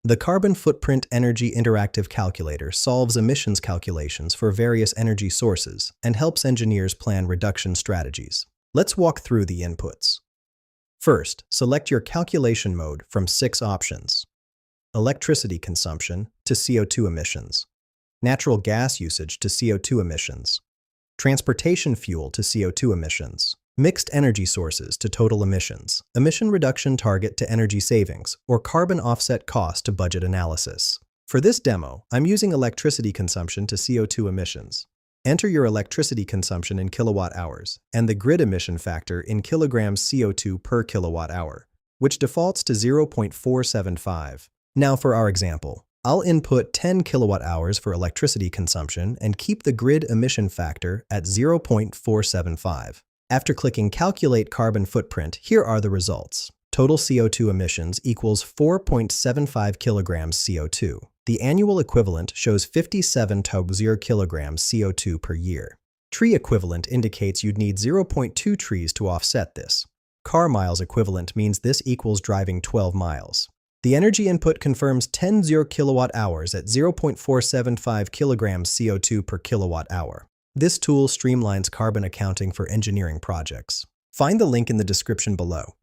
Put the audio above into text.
The Carbon Footprint Energy Interactive Calculator solves emissions calculations for various energy sources and helps engineers plan reduction strategies. Let's walk through the inputs. First, select your calculation mode from 6 options: electricity consumption to CO₂ emissions, natural gas usage to CO₂ emissions, transportation fuel to CO₂ emissions, mixed energy sources to total emissions, emission reduction target to energy savings, or carbon offset cost to budget analysis. For this demo, I'm using electricity consumption to CO₂ emissions. Enter your electricity consumption in kilowatt hours and the grid emission factor in kilograms CO₂ per kilowatt hour, which defaults to 0.475. Now for our example, I'll input 10 kilowatt hours for electricity consumption and keep the grid emission factor at 0.475. After clicking Calculate Carbon Footprint, here are the results. Total CO₂ emissions equals 4.75 kilograms CO₂. The annual equivalent shows 57.0 kilograms CO₂ per year. Tree equivalent indicates you'd need 0.2 trees to offset this. Car miles equivalent means this equals driving 12 miles. The energy input confirms 10 kilowatt hours at 0.475 kilograms CO₂ per kilowatt hour. This tool streamlines carbon accounting for engineering projects. Find the link in the description below.